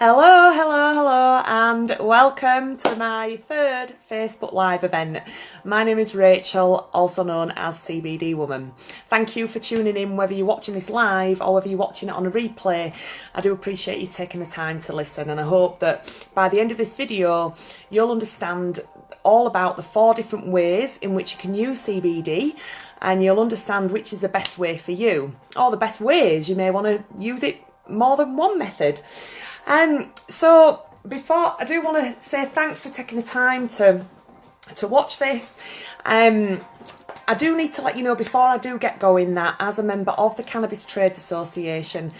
Hello, hello, hello, and welcome to my third Facebook Live event. My name is Rachel, also known as CBD Woman. Thank you for tuning in, whether you're watching this live or whether you're watching it on a replay. I do appreciate you taking the time to listen, and I hope that by the end of this video, you'll understand all about the 4 different ways in which you can use CBD, and you'll understand which is the best way for you, or the best ways you may want to use it more than one method. So before, I do want to say thanks for taking the time to watch this. I do need to let you know before I do get going that as a member of the Cannabis Trades Association,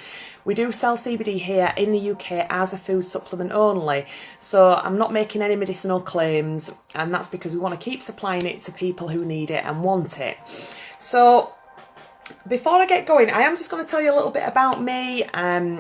we do sell CBD here in the UK as a food supplement only. So I'm not making any medicinal claims, and that's because we want to keep supplying it to people who need it and want it. So before I get going, I am just going to tell you a little bit about me.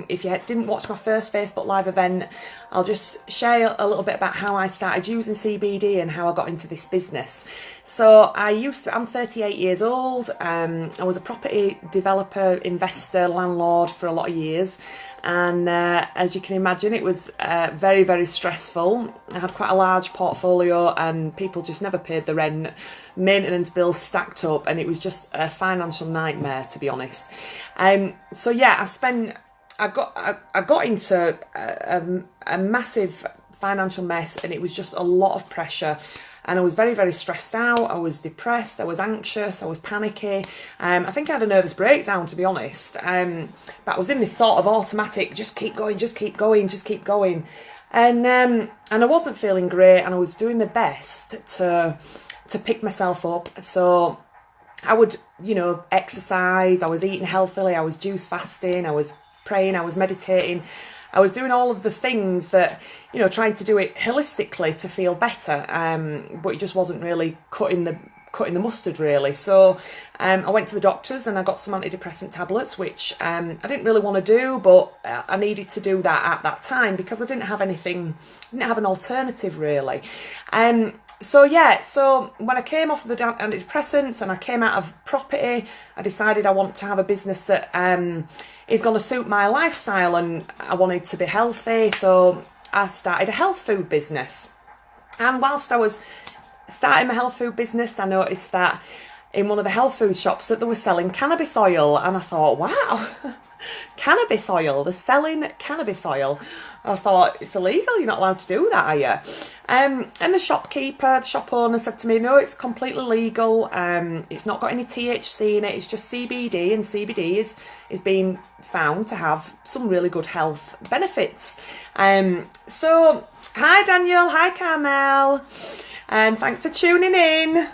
If you didn't watch my first Facebook Live event, I'll just share a little bit about how I started using CBD and how I got into this business. So I'm 38 years old. I was a property developer, investor, landlord for a lot of years. And as you can imagine, it was very, very stressful. I had quite a large portfolio and people just never paid the rent. Maintenance bills stacked up, and it was just a financial nightmare, to be honest. So yeah, I got into a massive financial mess, and it was just a lot of pressure. And I was very, very stressed out. I was depressed. I was anxious. I was panicky. I think I had a nervous breakdown, to be honest. But I was in this sort of automatic, just keep going, just keep going, just keep going. And I wasn't feeling great, and I was doing the best to pick myself up. So I would, exercise. I was eating healthily. I was juice fasting. I was praying. I was meditating. I was doing all of the things that, trying to do it holistically to feel better, but it just wasn't really cutting the mustard, really. So I went to the doctors and I got some antidepressant tablets, which I didn't really want to do, but I needed to do that at that time because I didn't have an alternative, really. So when I came off of the antidepressants and I came out of property, I decided I want to have a business that is going to suit my lifestyle, and I wanted to be healthy. So I started a health food business. And whilst I was starting my health food business, I noticed that in one of the health food shops that they were selling cannabis oil, and I thought, wow, cannabis oil, they're selling cannabis oil. I thought, it's illegal, you're not allowed to do that, are you? And the shop owner said to me, no, it's completely legal. It's not got any THC in it, it's just CBD, and CBD is being found to have some really good health benefits. So, hi Daniel, hi Carmel, thanks for tuning in.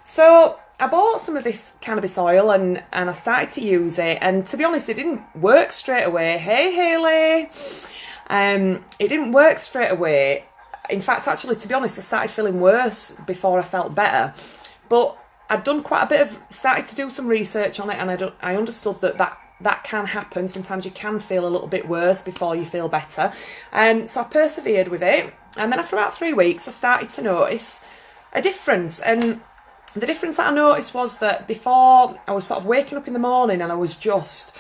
So I bought some of this cannabis oil and I started to use it, and to be honest, it didn't work straight away. Hey Hayley. It didn't work straight away. In fact, actually, to be honest, I started feeling worse before I felt better. But I'd done quite a bit started to do some research on it, and I understood that can happen. Sometimes you can feel a little bit worse before you feel better. So I persevered with it, and then after about 3 weeks, I started to notice a difference. And the difference that I noticed was that before, I was sort of waking up in the morning and I was just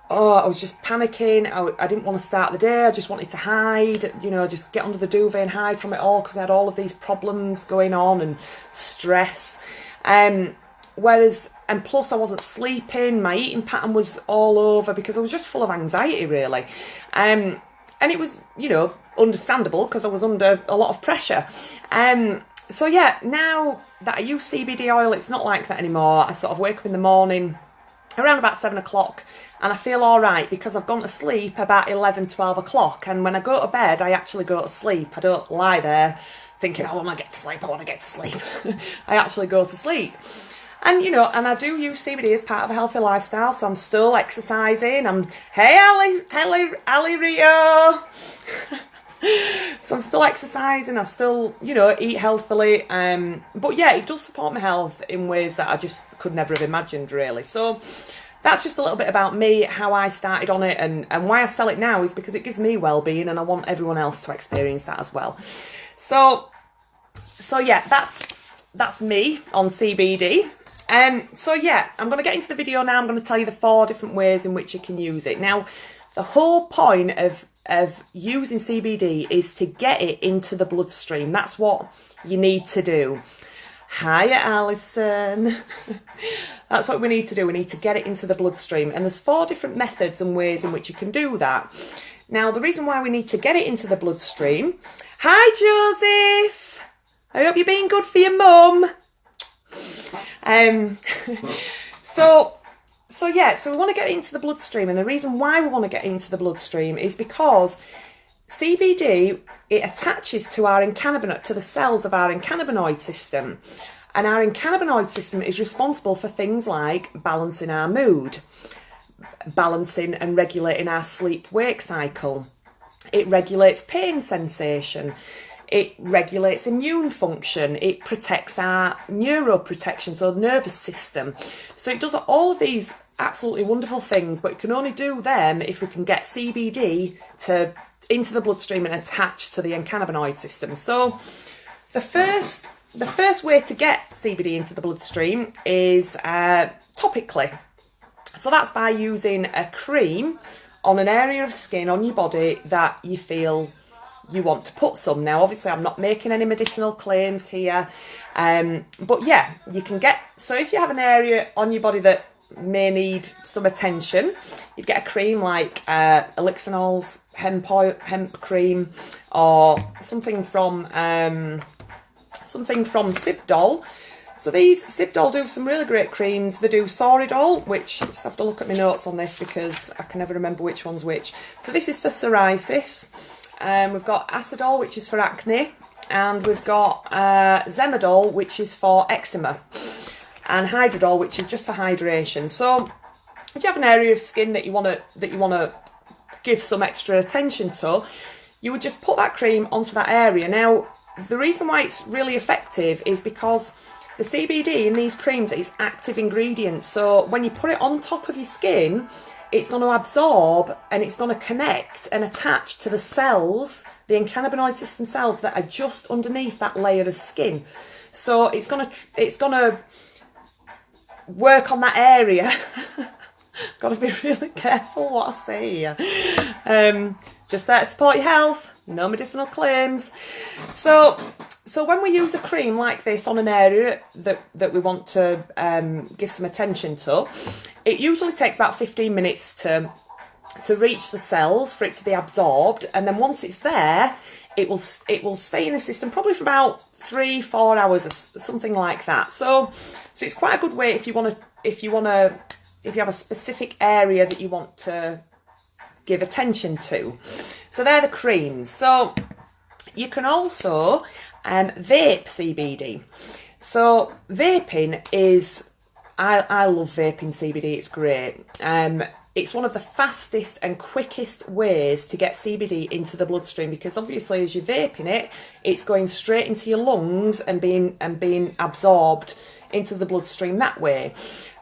panicking. I didn't want to start the day. I just wanted to hide, just get under the duvet and hide from it all, because I had all of these problems going on and stress. And plus I wasn't sleeping. My eating pattern was all over because I was just full of anxiety, really. And it was, understandable because I was under a lot of pressure. So yeah, now that I use CBD oil, it's not like that anymore. I sort of wake up in the morning around about 7 o'clock and I feel all right because I've gone to sleep about 11, 12 o'clock. And when I go to bed, I actually go to sleep. I don't lie there thinking, I want to get to sleep, I actually go to sleep. And, and I do use CBD as part of a healthy lifestyle, so I'm still exercising. Hey, Ali Rio. So I'm still exercising, I still, eat healthily. But yeah, it does support my health in ways that I just could never have imagined, really. So that's just a little bit about me, how I started on it, and why I sell it now is because it gives me well-being, and I want everyone else to experience that as well. So yeah, that's me on CBD. So yeah, I'm going to get into the video now. I'm going to tell you the 4 different ways in which you can use it. Now, The whole point of using CBD is to get it into the bloodstream. That's what you need to do. Hiya, Alison. That's what we need to do. We need to get it into the bloodstream. And there's 4 different methods and ways in which you can do that. Now, the reason why we need to get it into the bloodstream... Hi, Joseph. I hope you're being good for your mum. So we want to get it into the bloodstream, and the reason why we want to get it into the bloodstream is because CBD, it attaches to to the cells of our endocannabinoid system, and our endocannabinoid system is responsible for things like balancing our mood, balancing and regulating our sleep-wake cycle. It regulates pain sensation. It regulates immune function. It protects our neuroprotection, so the nervous system. So it does all of these absolutely wonderful things, but you can only do them if we can get CBD into the bloodstream and attach to the endocannabinoid system. So the first way to get CBD into the bloodstream is topically. So that's by using a cream on an area of skin on your body that you feel you want to put some. Now, obviously, I'm not making any medicinal claims here, but yeah, you can get... So if you have an area on your body that may need some attention, you'd get a cream like Elixinol's hemp cream, or something from Sibdol. So these Sibdol do some really great creams. They do Soridol, which, I just have to look at my notes on this because I can never remember which one's which. So this is for psoriasis. We've got Acidol, which is for acne, and we've got Zemidol, which is for eczema, and Hydrodol, which is just for hydration. So if you have an area of skin that you want to give some extra attention to, you would just put that cream onto that area. Now, the reason why it's really effective is because the CBD in these creams is active ingredients. So when you put it on top of your skin, it's going to absorb and it's going to connect and attach to the cells, the endocannabinoid system cells that are just underneath that layer of skin. So it's going to work on that area. Got to be really careful what I say here. Just there to support your health, no medicinal claims. So when we use a cream like this on an area that we want to give some attention to, it usually takes about 15 minutes to reach the cells for it to be absorbed, and then once it's there, it will stay in the system probably for about 3-4 hours or something like that. So it's quite a good way if you have a specific area that you want to give attention to. So they're the creams. So you can also vape CBD. So vaping is, I love vaping CBD, it's great. It's one of the fastest and quickest ways to get CBD into the bloodstream, because obviously as you're vaping it, it's going straight into your lungs and being absorbed into the bloodstream that way.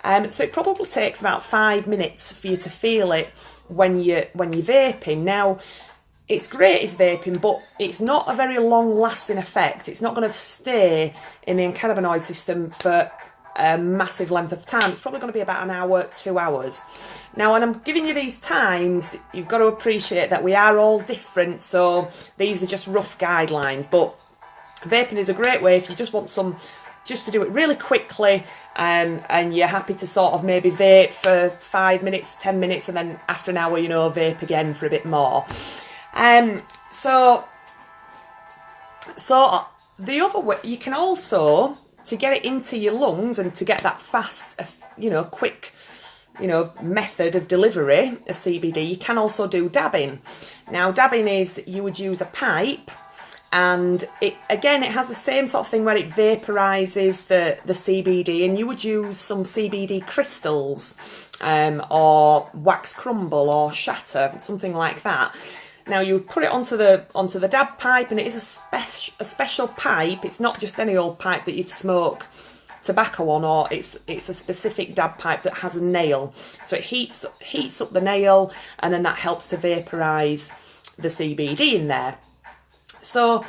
So it probably takes about 5 minutes for you to feel it when you're vaping. Now, it's great as vaping, but it's not a very long-lasting effect. It's not going to stay in the endocannabinoid system for a massive length of time. It's probably going to be about an hour, 2 hours. Now, when I'm giving you these times, you've got to appreciate that we are all different, so these are just rough guidelines. But vaping is a great way if you just want just to do it really quickly, and you're happy to sort of maybe vape for 5 minutes, 10 minutes, and then after an hour, vape again for a bit more. So the other way, you can also, to get it into your lungs and to get that fast, quick, method of delivery of CBD, you can also do dabbing. Now, dabbing is, you would use a pipe, and it has the same sort of thing where it vaporizes the CBD, and you would use some CBD crystals, or wax crumble or shatter, something like that. Now, you would put it onto the dab pipe, and it is a special pipe. It's not just any old pipe that you'd smoke tobacco on, or it's a specific dab pipe that has a nail. So it heats up the nail, and then that helps to vaporize the CBD in there. So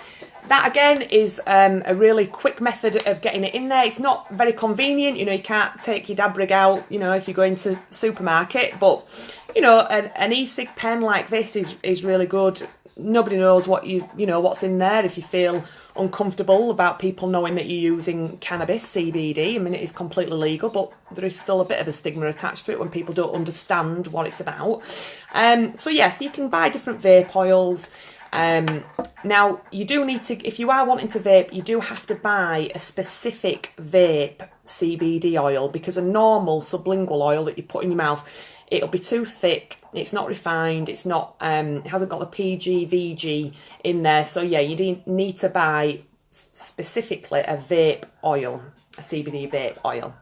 that again is a really quick method of getting it in there. It's not very convenient, you know, you can't take your dab rig out, you know, if you go into the supermarket, but you know, an e-cig pen like this is really good. Nobody knows what you know what's in there. If you feel uncomfortable about people knowing that you're using cannabis, CBD, I mean, it is completely legal, but there is still a bit of a stigma attached to it when people don't understand what it's about. So yes, you can buy different vape oils. Now you do need to, if you are wanting to vape, you do have to buy a specific vape CBD oil, because a normal sublingual oil that you put in your mouth, it'll be too thick, it's not refined, it's not, it hasn't got the PG, VG in there. So yeah, you need to buy specifically a vape oil, a CBD vape oil.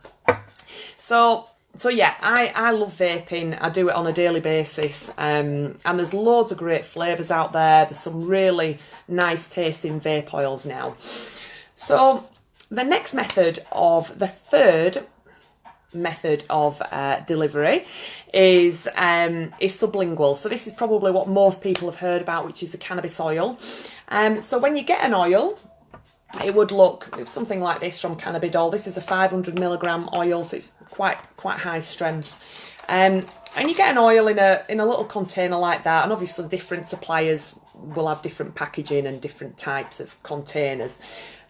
So yeah, I love vaping. I do it on a daily basis, and there's loads of great flavours out there. There's some really nice tasting vape oils now. So the next method of, the third method of delivery is sublingual. So this is probably what most people have heard about, which is the cannabis oil. So when you get an oil, it would look something like this from Cannabidol. This is a 500 milligram oil, so it's quite high strength. And you get an oil in a little container like that, and obviously different suppliers will have different packaging and different types of containers.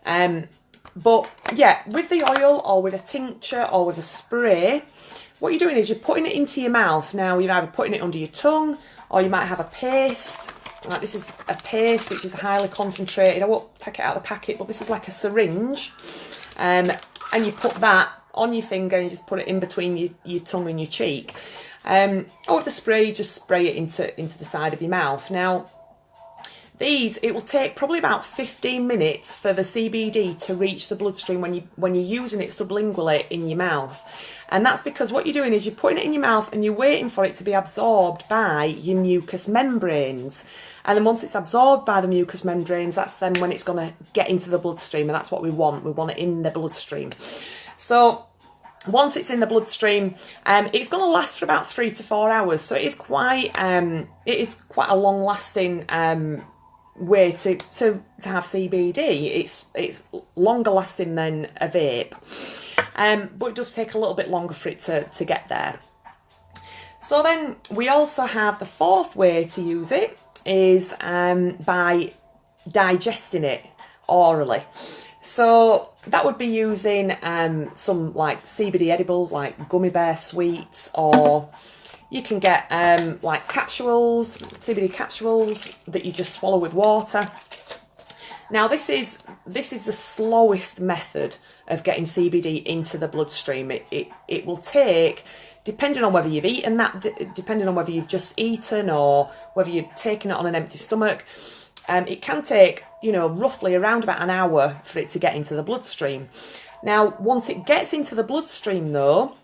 But yeah, with the oil or with a tincture or with a spray, what you're doing is you're putting it into your mouth. Now you're either putting it under your tongue, or you might have a paste. Like this is a paste which is highly concentrated. I won't take it out of the packet, but this is like a syringe. And you put that on your finger and you just put it in between your tongue and your cheek. Or with the spray, you just spray it into the side of your mouth. Now, it will take probably about 15 minutes for the CBD to reach the bloodstream when you're using it sublingually in your mouth. And that's because what you're doing is you're putting it in your mouth and you're waiting for it to be absorbed by your mucous membranes. And then once it's absorbed by the mucous membranes, that's then when it's going to get into the bloodstream, and that's what we want. We want it in the bloodstream. So once it's in the bloodstream, it's going to last for about 3 to 4 hours. So it is quite a long-lasting way to have CBD. It's longer lasting than a vape, but it does take a little bit longer for it to get there. So then we also have the fourth way to use it is by digesting it orally. So that would be using some like CBD edibles, like gummy bear sweets, or you can get like capsules, CBD capsules that you just swallow with water. Now this is the slowest method of getting CBD into the bloodstream. It will take, depending on whether you've eaten that, depending on whether you've just eaten or whether you've taken it on an empty stomach, it can take, you know, roughly around about an hour for it to get into the bloodstream. Now, once it gets into the bloodstream though,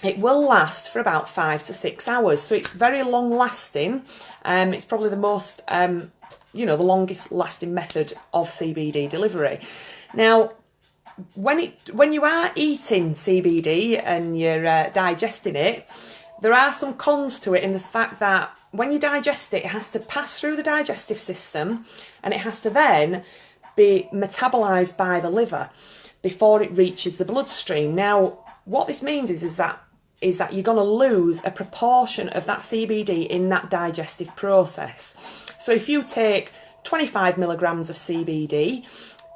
it will last for about 5 to 6 hours. So it's very long lasting. It's probably the most, you know, the longest lasting method of CBD delivery. Now, when you are eating CBD and you're digesting it, there are some cons to it in the fact that when you digest it, it has to pass through the digestive system and it has to then be metabolized by the liver before it reaches the bloodstream. Now, what this means is that you're going to lose a proportion of that CBD in that digestive process. So if you take 25 milligrams of CBD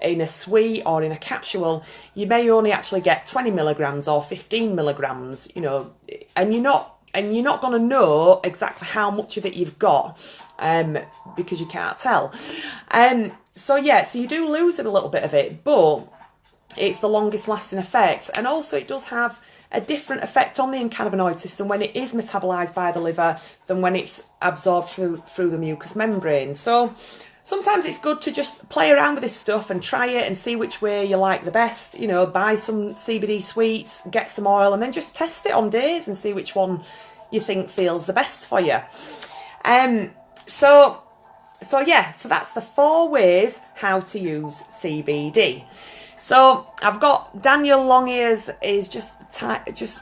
in a sweet or in a capsule, you may only actually get 20 milligrams or 15 milligrams, you know, and you're not going to know exactly how much of it you've got because you can't tell. So yeah, so you do lose a little bit of it, but it's the longest lasting effect. And also it does have a different effect on the endocannabinoid system when it is metabolized by the liver than when it's absorbed through the mucous membrane. So sometimes it's good to just play around with this stuff and try it and see which way you like the best. You know, buy some CBD sweets, get some oil, and then just test it on days and see which one you think feels the best for you. So that's the 4 ways how to use CBD. So I've got Daniel Longears is just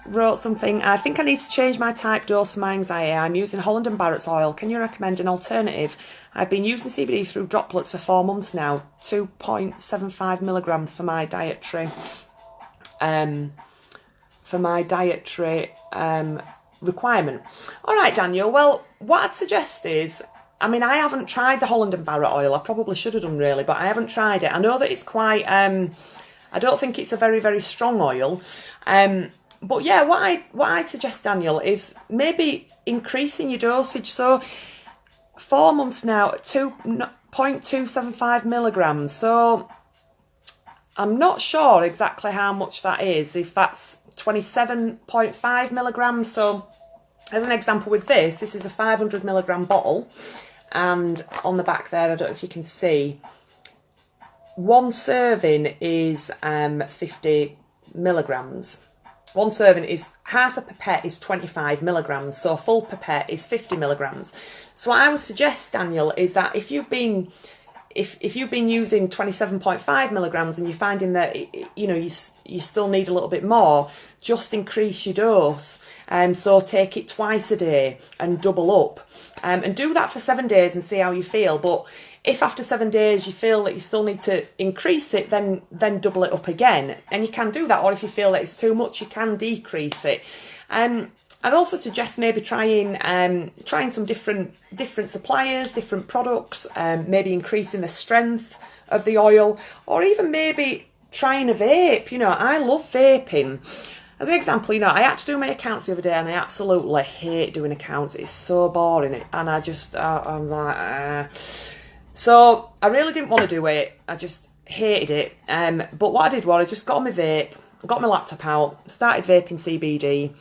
wrote something. I think I need to change my type dose for my anxiety. I'm using Holland and Barrett's oil. Can you recommend an alternative? I've been using CBD through droplets for 4 months now. 2.75 milligrams for my dietary requirement. All right, Daniel. Well, what I'd suggest is, I mean, I haven't tried the Holland and Barrett oil. I probably should have done, really, but I haven't tried it. I know that it's quite, I don't think it's a very, very strong oil. But yeah, what I suggest, Daniel, is maybe increasing your dosage. So 4 months now, 2.275 milligrams. So I'm not sure exactly how much that is, if that's 27.5 milligrams. So as an example with this is a 500 milligram bottle. And on the back there, I don't know if you can see, one serving is 50 milligrams. One serving is, half a pipette is 25 milligrams, so a full pipette is 50 milligrams. So what I would suggest, Daniel, is that if you've been using 27.5 milligrams and you're finding that you still need a little bit more, just increase your dose. So take it twice a day and double up. And do that for 7 days and see how you feel. But if after 7 days you feel that you still need to increase it, then double it up again. And you can do that. Or if you feel that it's too much, you can decrease it. I'd also suggest maybe trying some different suppliers, different products, maybe increasing the strength of the oil, or even maybe trying a vape. I love vaping. As an example, I had to do my accounts the other day and I absolutely hate doing accounts. It's so boring, and I'm like, So I really didn't want to do it. I just hated it. But what I did was I just got on my vape, got my laptop out, started vaping CBD,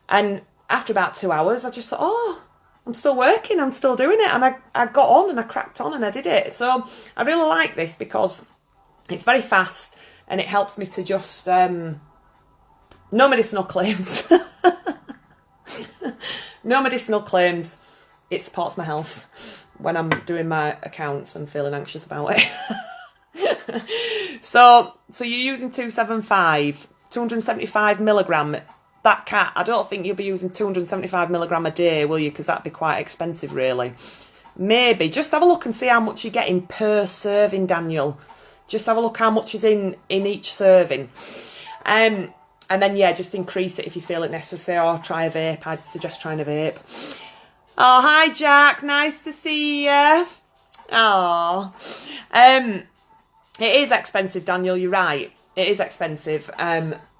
and after about 2 hours, I just thought, oh, I'm still working, I'm still doing it. And I got on and I cracked on and I did it. So I really like this because it's very fast and it helps me to just, no medicinal claims. No medicinal claims. It supports my health when I'm doing my accounts and feeling anxious about it. So you're using 275 milligram. That cat, I don't think you'll be using 275 milligram a day, will you? Because that'd be quite expensive, really. Maybe. Just have a look and see how much you're getting per serving, Daniel. Just have a look how much is in each serving. And then, yeah, just increase it if you feel it necessary, or try a vape. I'd suggest trying a vape. Oh, hi, Jack. Nice to see you. Oh. It is expensive, Daniel. You're right. It is expensive.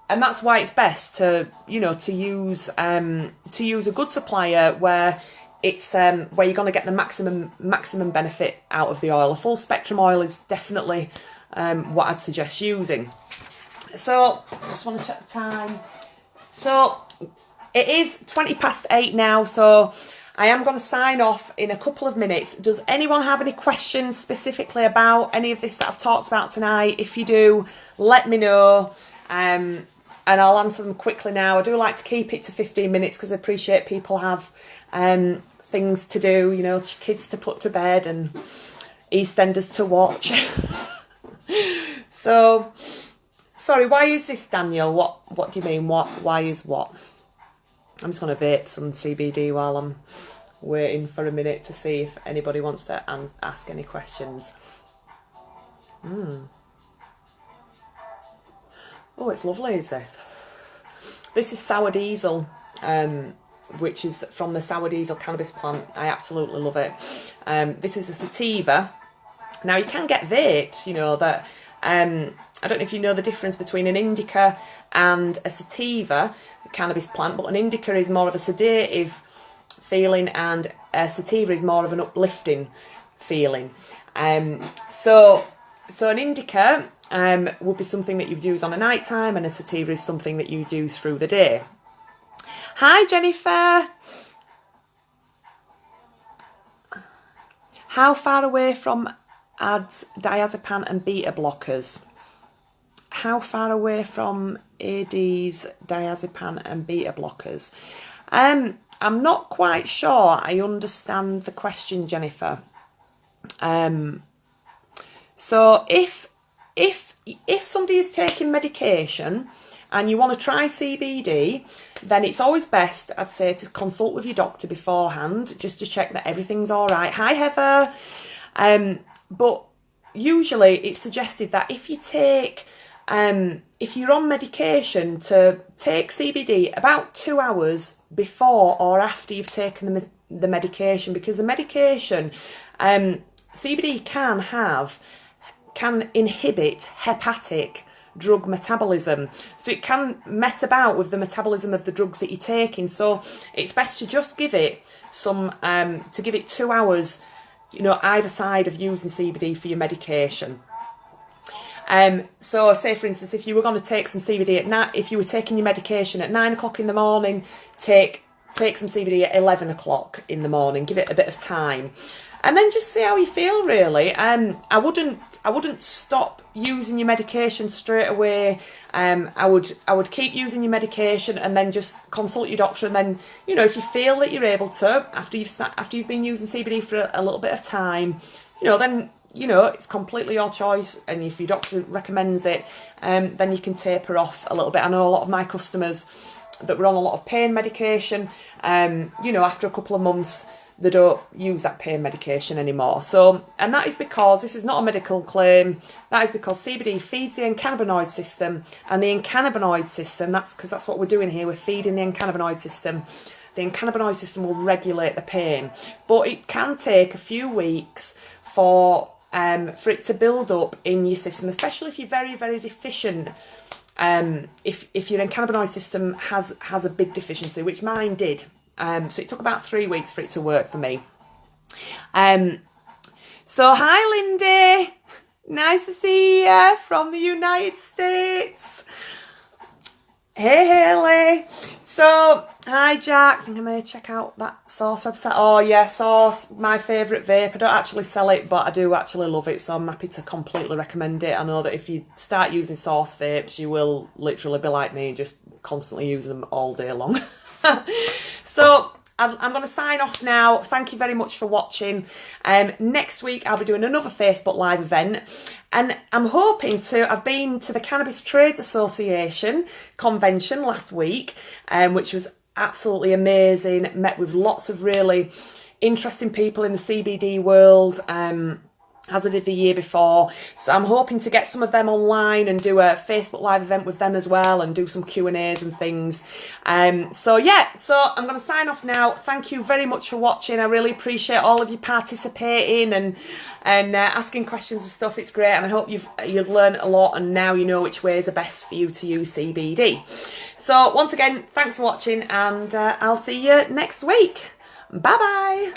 And that's why it's best to use a good supplier where it's where you're going to get the maximum benefit out of the oil. A full spectrum oil is definitely what I'd suggest using. So I just want to check the time. So it is 8:20 now. So I am going to sign off in a couple of minutes. Does anyone have any questions specifically about any of this that I've talked about tonight? If you do, let me know. And I'll answer them quickly now. I do like to keep it to 15 minutes because I appreciate people have things to do, kids to put to bed and EastEnders to watch. So, sorry, why is this, Daniel? What do you mean? Why is what? I'm just going to vape some CBD while I'm waiting for a minute to see if anybody wants to ask any questions. Oh, it's lovely, is this? This is sour diesel, which is from the sour diesel cannabis plant. I absolutely love it. This is a sativa. Now, you can get vapes, that... I don't know if you know the difference between an indica and a sativa, a cannabis plant, but an indica is more of a sedative feeling and a sativa is more of an uplifting feeling. So an indica would be something that you'd use on a night time, and a sativa is something that you'd use through the day. Hi, Jennifer. How far away from ADS, diazepam and beta blockers? How far away from ADs, diazepam and beta blockers? I'm not quite sure I understand the question, Jennifer. So if if somebody is taking medication and you want to try CBD, then it's always best, I'd say, to consult with your doctor beforehand, just to check that everything's all right. Hi, Heather. But usually it's suggested that if you take, if you're on medication, to take CBD about 2 hours before or after you've taken the medication, because the medication, CBD can inhibit hepatic drug metabolism, so it can mess about with the metabolism of the drugs that you're taking. So it's best to just give it some, to give it 2 hours, you know, either side of using CBD for your medication. So say for instance, if you were going to take some CBD at night, if you were taking your medication at 9 o'clock in the morning, take some CBD at 11 o'clock in the morning, give it a bit of time. And then just see how you feel, really. I wouldn't stop using your medication straight away. I would keep using your medication and then just consult your doctor. And then, you know, if you feel that you're able to, after you've been using CBD for a little bit of time, you know, then, you know, it's completely your choice. And if your doctor recommends it, then you can taper off a little bit. I know a lot of my customers that were on a lot of pain medication, you know, after a couple of months, they don't use that pain medication anymore. So, and that is because, this is not a medical claim, that is because CBD feeds the endocannabinoid system, and the endocannabinoid system, that's what we're doing here, we're feeding the endocannabinoid system. The endocannabinoid system will regulate the pain, but it can take a few weeks for it to build up in your system, especially if you're very, very deficient. If your endocannabinoid system has a big deficiency, which mine did. So it took about 3 weeks for it to work for me. So hi, Lindy. Nice to see you from the United States. Hey, Haley. So, hi, Jack. I think I may check out that Source website. Oh, yeah, Source, my favourite vape. I don't actually sell it, but I do actually love it, so I'm happy to completely recommend it. I know that if you start using Source vapes, you will literally be like me, just constantly using them all day long. So I'm going to sign off now. Thank you very much for watching. Next week I'll be doing another Facebook Live event, and I'm hoping to, I've been to the Cannabis Trades Association convention last week, which was absolutely amazing. Met with lots of really interesting people in the CBD world, as I did the year before. So I'm hoping to get some of them online and do a Facebook Live event with them as well, and do some Q&As and things. So yeah, so I'm going to sign off now. Thank you very much for watching. I really appreciate all of you participating and asking questions and stuff. It's great, and I hope you've learned a lot, and now you know which ways are best for you to use CBD. So once again, thanks for watching, and I'll see you next week. Bye bye.